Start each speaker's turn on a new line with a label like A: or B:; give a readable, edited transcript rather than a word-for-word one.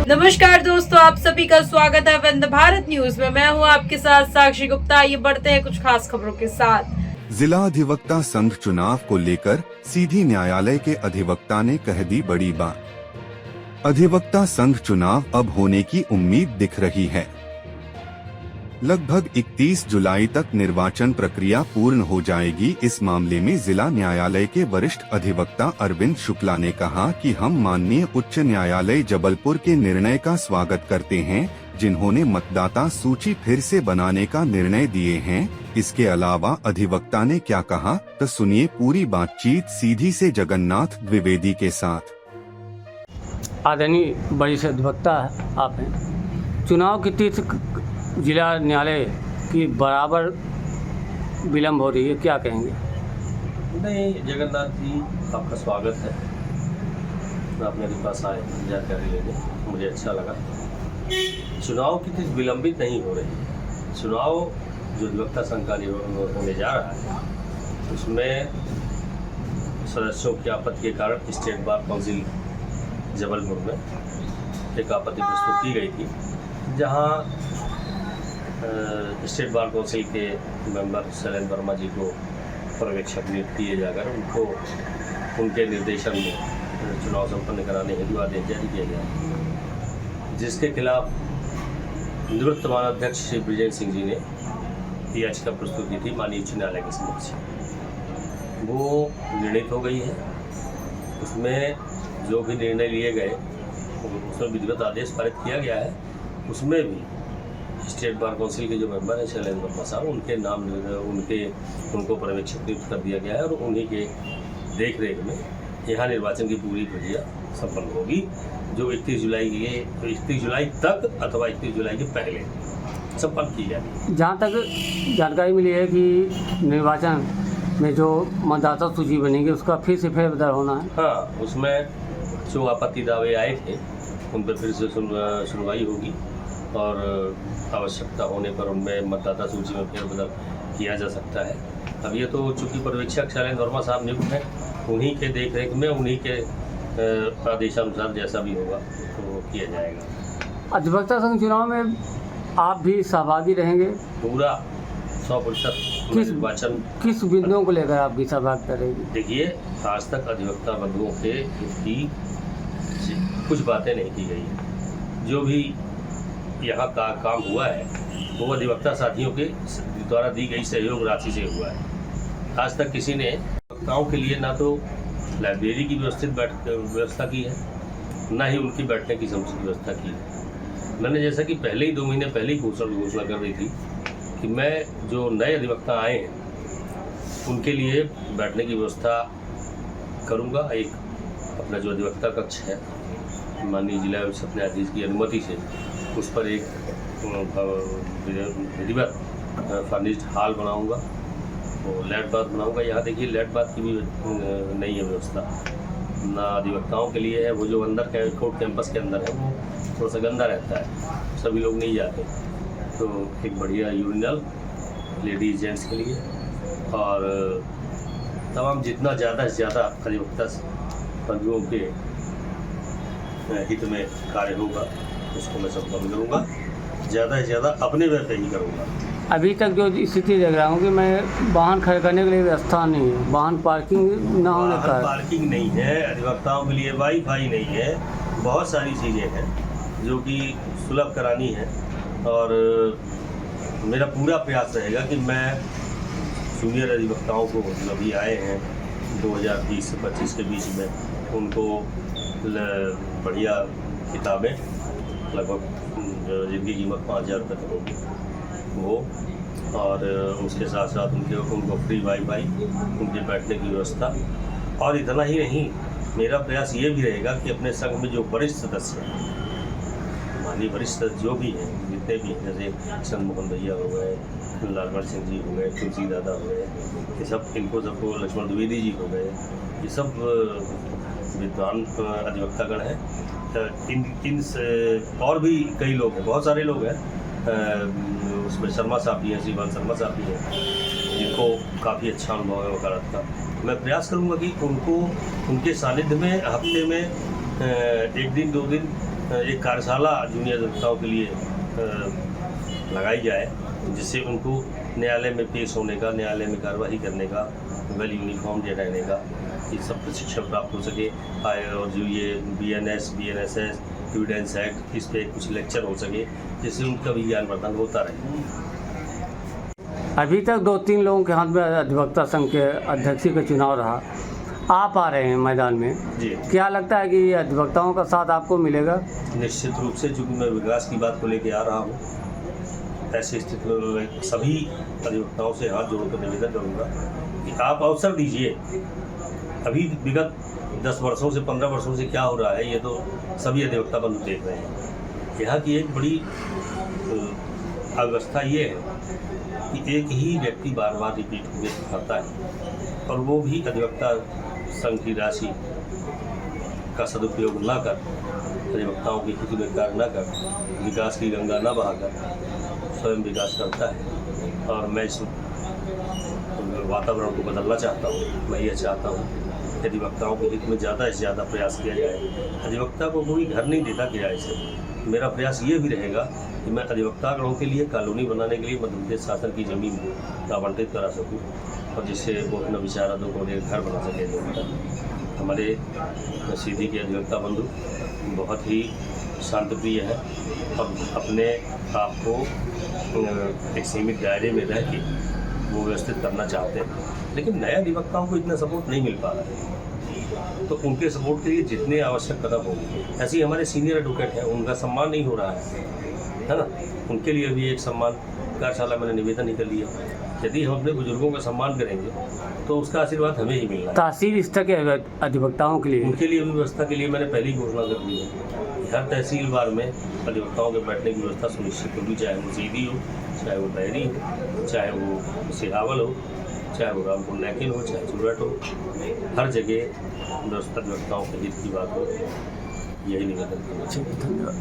A: नमस्कार दोस्तों, आप सभी का स्वागत है वंदे भारत न्यूज में। मैं हूं आपके साथ साक्षी गुप्ता। आइए बढ़ते हैं कुछ खास खबरों के साथ।
B: जिला अधिवक्ता संघ चुनाव को लेकर सीधी न्यायालय के अधिवक्ता ने कह दी बड़ी बात। अधिवक्ता संघ चुनाव अब होने की उम्मीद दिख रही है। लगभग 31 जुलाई तक निर्वाचन प्रक्रिया पूर्ण हो जाएगी। इस मामले में जिला न्यायालय के वरिष्ठ अधिवक्ता अरविंद शुक्ला ने कहा कि हम माननीय उच्च न्यायालय जबलपुर के निर्णय का स्वागत करते हैं, जिन्होंने मतदाता सूची फिर से बनाने का निर्णय दिए हैं। इसके अलावा अधिवक्ता ने क्या कहा, तो सुनिए पूरी बातचीत सीधी से जगन्नाथ द्विवेदी के साथ।
C: आदरणीय वरिष्ठ अधिवक्ता आप हैं, चुनाव की तिथि जिला न्यायालय की बराबर विलम्ब हो रही है, क्या कहेंगे?
D: नहीं, जगन्नाथ जी आपका स्वागत है। आप मेरे पास आए जानकारी लेने, मुझे अच्छा लगा। चुनाव की तिथि विलंबित नहीं हो रही। चुनाव जो अधिवक्ता संघ का होने जा रहा है, उसमें सदस्यों की आपत्ति के कारण स्टेट बार काउंसिल जबलपुर में एक आपत्ति प्रस्तुत की गई थी, जहां स्टेट बार काउंसिल के मेंबर शैलेंद्र वर्मा जी को पर्यवेक्षक नियुक्त किए जाकर उनको उनके निर्देशन में चुनाव संपन्न कराने हेतु आदेश जारी किया गया, जिसके खिलाफ निवृत्त मानवाध्यक्ष श्री ब्रिजेश सिंह जी ने याचिका प्रस्तुत की थी माननीय उच्च न्यायालय के समक्ष। वो निर्णित हो गई है। उसमें जो भी निर्णय लिए गए उसमें विधिवत आदेश पारित किया गया है। उसमें भी स्टेट बार काउंसिल के जो मेंबर हैं शैलेंद्र वर्मा साहब, उनके नाम उनको पर्यवेक्षक नियुक्त कर दिया गया है और उन्हीं के देख रेख में यहाँ निर्वाचन की पूरी प्रक्रिया संपन्न होगी, जो 31 जुलाई तक अथवा 31 जुलाई के पहले संपन्न की जाएगी।
C: जहाँ तक जानकारी मिली है कि निर्वाचन में जो मतदाता सूची बनेगी उसका फिर से फेरबदल होना है।
D: हाँ, उसमें जो आपत्ति दावे आए थे उन पर फिर से सुनवाई होगी और आवश्यकता होने पर उनमें मतदाता सूची में फेरबदल किया जा सकता है। अब ये तो चूँकि पर्यवेक्षक शैलेंद्र वर्मा साहब नियुक्त हैं, उन्हीं के देखरेख में उन्हीं के आदेशानुसार जैसा भी होगा तो वो किया जाएगा।
C: अधिवक्ता संघ चुनाव में आप भी सहभागी रहेंगे?
D: पूरा 100% निर्वाचन।
C: किस बिंदुओं को लेकर आपकी सहभागिता रहेगी?
D: देखिए, आज तक अधिवक्ता बंधुओं के की कुछ बातें नहीं की गई। जो भी यहाँ का काम हुआ है वो अधिवक्ता साथियों के द्वारा दी गई सहयोग राशि से हुआ है। आज तक किसी ने वक्ताओं के लिए ना तो लाइब्रेरी की व्यवस्था की है, ना ही उनकी बैठने की समुचित व्यवस्था की है। मैंने जैसा कि पहले ही 2 महीने पहले ही घोषणा कर रही थी कि मैं जो नए अधिवक्ता आए हैं उनके लिए बैठने की व्यवस्था करूँगा। एक अपना जो अधिवक्ता कक्ष है माननीय जिला सत्र न्यायाधीश की अनुमति से उस पर एक विधिवत फर्निश्ड हॉल बनाऊंगा, तो लैट बाथ बनाऊंगा। यहाँ देखिए लैट बाथ की भी नहीं है व्यवस्था, ना अधिवक्ताओं के लिए है। वो जो अंदर कोर्ट कैंपस के अंदर है वो थोड़ा सा गंदा रहता है, सभी लोग नहीं जाते। तो एक बढ़िया यूरिनल लेडीज जेंट्स के लिए और तमाम जितना ज़्यादा से ज़्यादा अधिवक्ता बंधुओं के हित में कार्य होगा उसको मैं संपन्न करूँगा। ज़्यादा से ज़्यादा अपने व्यय पे ही करूँगा।
C: अभी तक जो स्थिति देख रहा हूँ कि मैं वाहन खड़े करने के लिए व्यवस्था नहीं है, वाहन पार्किंग न होने का
D: पार्किंग नहीं है, अधिवक्ताओं के लिए वाईफाई नहीं है, बहुत सारी चीज़ें हैं जो कि सुलभ करानी है। और मेरा पूरा प्रयास रहेगा कि मैं जूनियर अधिवक्ताओं को जो अभी आए हैं 2020 से 25 के बीच में, उनको बढ़िया किताबें लगभग जिनकी कीमत 5,000 रुपये तक होगी वो, और उसके साथ साथ उनको फ्री वाईफाई, उनके बैठने की व्यवस्था। और इतना ही नहीं, मेरा प्रयास ये भी रहेगा कि अपने संघ में जो वरिष्ठ सदस्य हैं, माननीय वरिष्ठ जो भी हैं, जितने भी हैं, जैसे चंद्रमोहन भैया हो गए, लालवर सिंह जी हो गए, तुलसी दादा हो गए, ये सब, इनको सबको लक्ष्मण द्विवेदी जी हो गए, ये सब विद्वान अधिवक्तागण हैं। इन और भी कई लोग हैं, बहुत सारे लोग हैं, उसमें शर्मा साहब भी हैं, श्रीमान शर्मा साहब भी हैं, जिनको काफ़ी अच्छा अनुभव है वकालत का। मैं प्रयास करूँगा कि उनको उनके सानिध्य में हफ्ते में 1 दिन 2 दिन एक कार्यशाला जूनियर अधिवक्ताओं के लिए लगाई जाए, जिससे उनको न्यायालय में पेश होने का, न्यायालय में कार्रवाई करने का, वेल यूनिफॉर्म डे रहने का, ये सब प्रशिक्षण प्राप्त हो सके। और जो ये BNS, BNSS, एविडेंस एक्ट, इस पे कुछ लेक्चर हो सके, जिससे उनका भी ज्ञानवर्धन होता रहे।
C: अभी तक 2-3 लोगों के हाथ में अधिवक्ता संघ के अध्यक्ष का चुनाव रहा, आप आ रहे हैं मैदान में
D: जी,
C: क्या लगता है कि अधिवक्ताओं का साथ आपको मिलेगा?
D: निश्चित रूप से, चूँकि मैं विकास की बात को लेकर आ रहा हूँ, ऐसी स्थिति में मैं सभी अधिवक्ताओं से हाथ जोड़कर निवेदन करूँगा कि आप अवसर दीजिए। अभी विगत 10 वर्षों से, 15 वर्षों से क्या हो रहा है, ये तो सभी अधिवक्ता बंधु देख रहे हैं। यहाँ की एक बड़ी अव्यवस्था ये है कि एक ही व्यक्ति बार बार रिपीट होकर खाता है, और वो भी अधिवक्ता संघ की राशि का सदुपयोग न कर, अधिवक्ताओं के हित में कार्य न कर, विकास की गंगा न बहाकर स्वयं विकास करता है। और मैं इस वातावरण को बदलना चाहता हूँ। मैं ये चाहता हूँ कि अधिवक्ताओं के हित में ज़्यादा से ज़्यादा प्रयास किया जाए। अधिवक्ता को कोई घर नहीं देता किराए से। मेरा प्रयास ये भी रहेगा कि मैं अधिवक्तागणों के लिए कॉलोनी बनाने के लिए मध्य प्रदेश शासन की ज़मीन को आवंटित करा सकूँ, और जिससे वो अपना विचाराधों को घर बना सके। अधिवक्ता हमारे सीधी के अधिवक्ता बंधु बहुत ही शांतप्रिय है और अपने आप को एक सीमित दायरे में रह के वो व्यवस्थित करना चाहते हैं, लेकिन नए अधिवक्ताओं को इतना सपोर्ट नहीं मिल पा रहा है। तो उनके सपोर्ट के लिए जितने आवश्यक कदम होंगे, ऐसे ही हमारे सीनियर एडवोकेट हैं, उनका सम्मान नहीं हो रहा है ना, उनके लिए भी एक सम्मान कार्यशाला मैंने निवेदन ही कर लिया। यदि हम अपने बुजुर्गों का सम्मान करेंगे तो उसका आशीर्वाद हमें ही मिलना है।
C: तहसील स्तर के अधिवक्ताओं के लिए,
D: उनके लिए भी व्यवस्था के लिए मैंने पहले ही घोषणा कर दी है। हर तहसील बार में अधिवक्ताओं के बैठने की व्यवस्था सुनिश्चित होगी, चाहे वो सीधी हो, चाहे वो बहरी हो, चाहे वो सिहावल हो, चाहे वो रामपुर नैकिन हो, चाहे सूरत हो, हर जगह व्यवस्था अधिवक्ताओं के हित की बात हो। यही निवेदन करना चाहिए।
C: धन्यवाद।